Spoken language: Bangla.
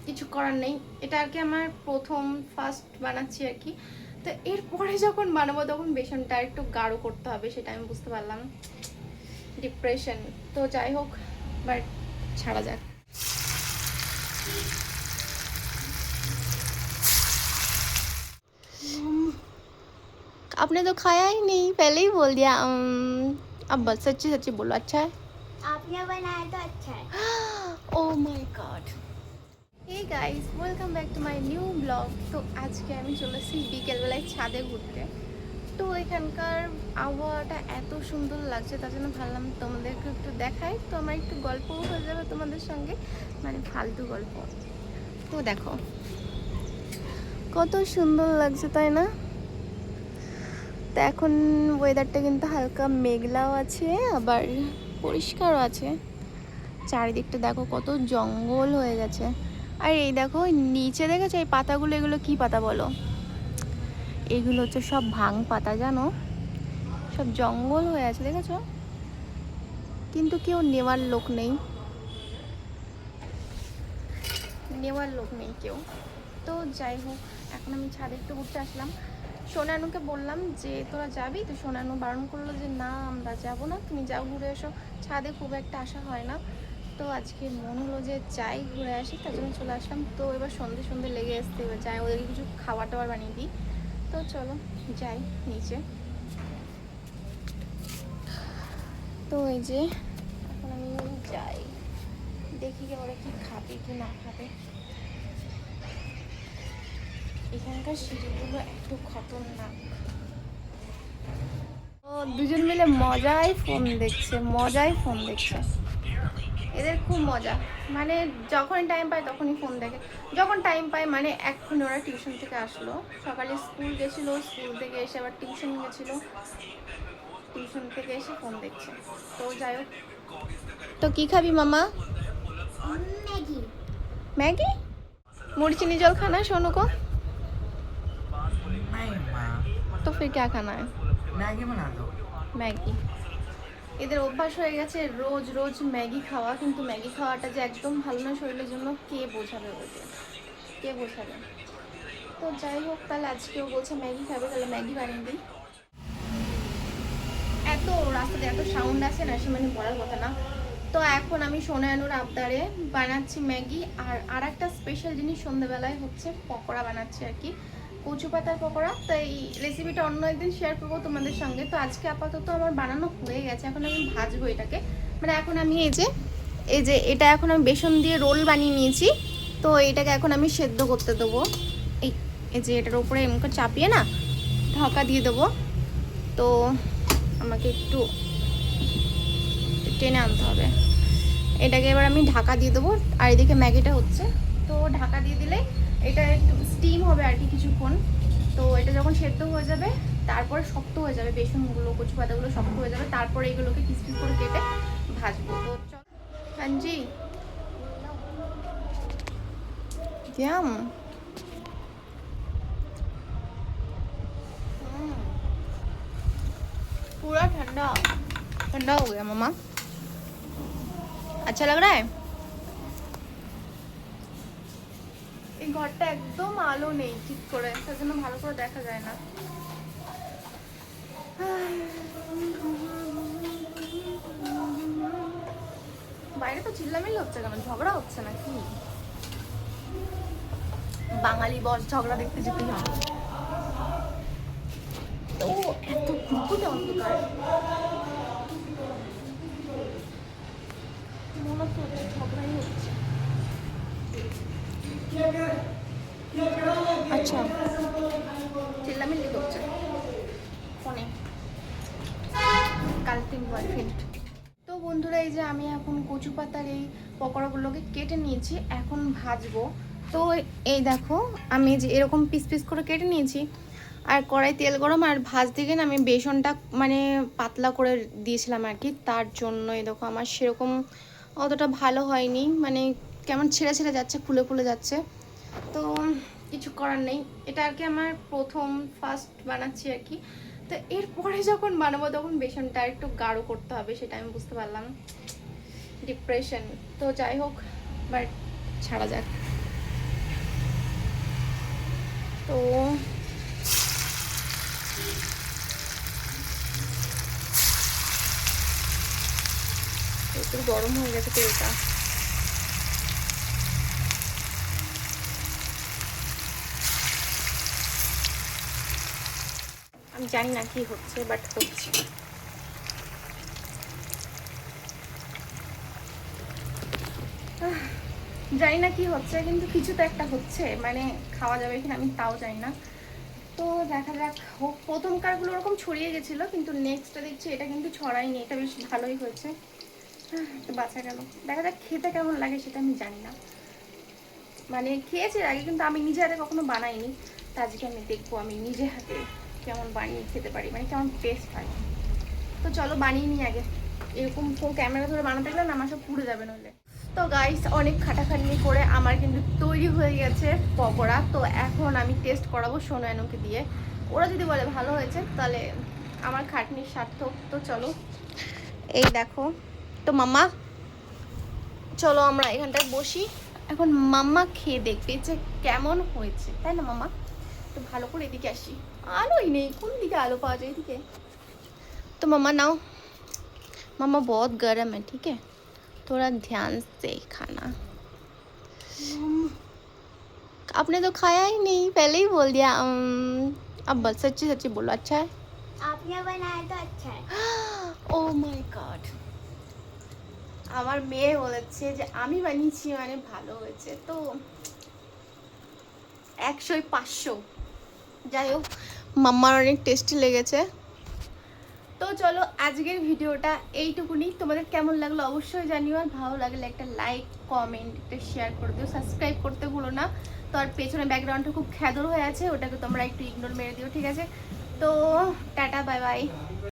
কিছু করার নেই, এটা আর কি আমার প্রথম ফার্স্ট বানাচ্ছি আর কি। তো এরপরে যখন বানাবো তখন বেসনটা একটু গাঢ় করতে হবে, সেটা আমি বুঝতে পারলাম। ডিপ্রেশন। তো যাই হোক, বাট ছাড়া যাক। आपने तो खाया ही नहीं, पहले ही बोल दिया। अब बस सच्ची सच्ची बोलो, अच्छा है? आपने बनाया तो अच्छा है। Oh my god. Hey guys, welcome back to my new blog. তো আজকে আমি চলে এসেছি বিকেলবেলায় ছাদে ঘুরতে। তো এখানকার আবহাওয়াটা এত সুন্দর লাগছে, তার জন্য ভাবলাম তোমাদেরকে একটু দেখাই। তো আমার একটু গল্পও হয়ে যাবে তোমাদের সঙ্গে, মানে ফালতু গল্প। তো দেখো কত সুন্দর লাগছে, তাই না? তো এখন ওয়েদারটা কিন্তু হালকা মেঘলাও আছে, আবার পরিষ্কারও আছে। চারিদিকটা দেখো কত জঙ্গল হয়ে গেছে। আর এই দেখো নিচে দেখেছো এই পাতাগুলো, এগুলো কি পাতা বলো? এগুলো হচ্ছে সব ভাং পাতা, জানো? সব জঙ্গল হয়ে আছে, দেখেছো? কিন্তু কেউ নেওয়ার লোক নেই, নেওয়ার লোক নেই কেউ। তো যাই হোক, এখন আমি ছাদে একটু ঘুরতে আসলাম। সোনানুকে বললাম যে তোরা যাবি, তো সোনানু বারণ করলো যে না আমরা যাব না, তুমি যাও ঘুরে এসো, ছাদে খুব একটা আসা হয় না। তো আজকে মন হলো যে যাই ঘুরে আসি, তার জন্য চলে আসলাম। তো এবার সন্ধে সন্ধে লেগে আসতে, এবার যাই ওদেরকে কিছু খাবার টাবার বানিয়ে দিই। তো চলো যাই নিচে। তো এই যে এখন আমি যাই, দেখি ওরা কি খাবে কি না খাবে। এখানকার সিঁড়িগুলো এত খতরনাক। ও দুজন মিলে মজায় ফোন দেখছে, মজায় ফোন দেখছে। এদের খুব মজা, মানে যখনই টাইম পায় তখনই ফোন দেখে। যখন টাইম পায় মানে এখন ওরা টিউশন থেকে আসলো, সকালে স্কুল গেছিলো, স্কুল থেকে এসে আবার টিউশন গেছিলো, টিউশন থেকে এসে ফোন দেখছে। তো যাই হোক, তো কি খাবি মামা? मैगी। ম্যাগি? मुड़ी चीनी जल खाना है सोनू को? नहीं माँ, तो फिर क्या खाना है? मैगी बना दो। ম্যাগি। এদের অভ্যাস হয়ে গেছে রোজ রোজ ম্যাগি খাওয়া, কিন্তু ম্যাগি খাওয়াটা যে একদম ভালো না শরীরের জন্য কে বোঝাবে ওকে, কে বোঝাবে? তো যাই হোক, তাহলে আজকেও বলছে ম্যাগি খাবে, তাহলে ম্যাগি বানিয়ে দিই। এত রাস্তাতে এত সাউন্ড আছে না, সে মানে বলার কথা না। তো এখন আমি সোনায়ানুর আবদারে বানাচ্ছি ম্যাগি। আর একটা স্পেশাল জিনিস সন্ধ্যেবেলায় হচ্ছে পকোড়া বানাচ্ছি আর কি, কচু পাতার পকোড়া। তো এই রেসিপিটা অন্য একদিন শেয়ার করবো তোমাদের সঙ্গে। তো আজকে আপাতত আমার বানানো হয়ে গেছে, এখন আমি ভাজবো এটাকে। মানে এখন আমি এই যে এটা এখন আমি বেসন দিয়ে রোল বানিয়ে নিয়েছি। তো এটাকে এখন আমি সেদ্ধ করতে দেবো। এই এই যে এটার উপরে এমনি চাপিয়ে না ঢাকা দিয়ে দেবো। তো আমাকে একটু টেনে আনতে হবে এটাকে। এবার আমি ঢাকা দিয়ে দেবো, আর এদিকে ম্যাগিটা হচ্ছে। তো ঢাকা দিয়ে দিলে এটা একটু স্টিম হবে আর কি কিছুক্ষণ। তো এটা যখন সেদ্ধ হয়ে যাবে, তারপরে শক্ত হয়ে যাবে, বেসনগুলো কচু পাতাগুলো শক্ত হয়ে যাবে, তারপরে এগুলোকে পিস পিস করে কেটে ভাজবো। তো চল হাঞ্জি ইয়াম। पूरा ठंडा ठंडा हो गया मामा, अच्छा लग रहा है। এই ঘরটা একদম আলো নেই ঠিক করে, তার জন্য ভালো করে দেখা যায় না। বাইরে তো চিল্লামিল্লি হচ্ছে কেন? ঝগড়া হচ্ছে না কি? বাঙালি বস, ঝগড়া দেখতে যেতেই হবে। তো এত কুকুরে অন্ধকার, মনে তো হচ্ছে ঝগড়াই হচ্ছে। আচ্ছা, চিল্লামিল্লি করছে ফোনে, কালকে বয়ফ্রেন্ড। তো বন্ধুরা, এই যে আমি এখন কচু পাতার এই পকোড়াগুলোকে কেটে নিয়েছি, এখন ভাজবো। তো এই দেখো আমি যে এরকম পিস পিস করে কেটে নিয়েছি, আর কড়াই তেল গরম, আর ভাজতে গিয়ে আমি বেসনটা মানে পাতলা করে দিয়েছিলাম আর কি, তার জন্য এই দেখো আমার সেরকম অতটা ভালো হয়নি, মানে কেমন ছেড়ে ছেড়ে যাচ্ছে, খুলে খুলে যাচ্ছে। তো কিছু করার নেই, এটা আর কি আমার প্রথম ফার্স্ট বানাচ্ছি আর কি। তো এরপরে যখন বানাবো তখন বেসনটা একটু গাঢ় করতে হবে, সেটা আমি বুঝতে পারলাম। ডিপ্রেশন। তো যাই হোক, বাট ছাড়া যাক। তো একটু গরম হয়ে গেছে তেলটা। আমি জানি না কি হচ্ছে, বাট হচ্ছে। জানি না কি হচ্ছে, কিন্তু কিছু তো একটা হচ্ছে, মানে খাওয়া যাবে কিনা আমি তাও জানি না। তো দেখা যাক হোক। প্রথম কারগুলো ওরকম ছড়িয়ে গেছিলো, কিন্তু নেক্সটটা দেখছি এটা কিন্তু ছড়ায়নি, এটা বেশ ভালোই হয়েছে। একটু বাঁচা গেল। দেখা যাক খেতে কেমন লাগে সেটা আমি জানি না, মানে খেয়েছি আগে কিন্তু আমি নিজে হাতে কখনো বানাইনি। তো আজকে আমি দেখবো আমি নিজে হাতে কেমন বানিয়ে খেতে পারি, মানে কেমন টেস্ট হয়। তো চলো বানিয়ে নিই আগে। এরকম ক্যামেরা ধরে বানাতে গেলে না আমার সব পুড়ে যাবে নইলে। তো গাইস, অনেক খাটাখাটনি করে আমার কিন্তু তৈরি হয়ে গেছে পকোড়া। তো এখন আমি টেস্ট করাবো সোনু এনুকে দিয়ে। ওরা যদি বলে ভালো হয়েছে তাহলে আমার খাটনির সার্থক। তো চলো, এই দেখো। তো মাম্মা চলো আমরা এখানটায় বসি। এখন মাম্মা খেয়ে দেখবে যে কেমন হয়েছে, তাই না মাম্মা? তো ভালো করে এদিকে আসি। আলোই নেই, কোন দিকে আলো পাওয়া যায় এদিকে? तो मम्मा नाओ, मम्मा बहुत गर्म है, ठीक है, थोड़ा ध्यान से खाना। आपने तो खाया ही नहीं, पहले ही बोल दिया। अब बस सच्ची सच्ची बोलो, अच्छा है? आपने बनाया तो अच्छा है। ও মাই গড, আমার মেয়ে বলেছে যে আমি বানিয়েছি মানে ভালো হয়েছে। তো 100-500। যাই হোক, মাম্মার অনেক টেস্টি লেগেছে। তো চলো আজকের ভিডিওটা এইটুকুনি। তোমাদের কেমন লাগলো অবশ্যই জানিও, আর ভালো লাগলে একটা লাইক, কমেন্ট, একটা শেয়ার করে দিও, সাবস্ক্রাইব করতে ভুলো না। তো আর পেছনে ব্যাকগ্রাউন্ডটা খুব খেদর হয়ে আছে, ওটাকে তোমরা একটু ইগনোর মেরে দিও, ঠিক আছে? তো টাটা, বাই বাই।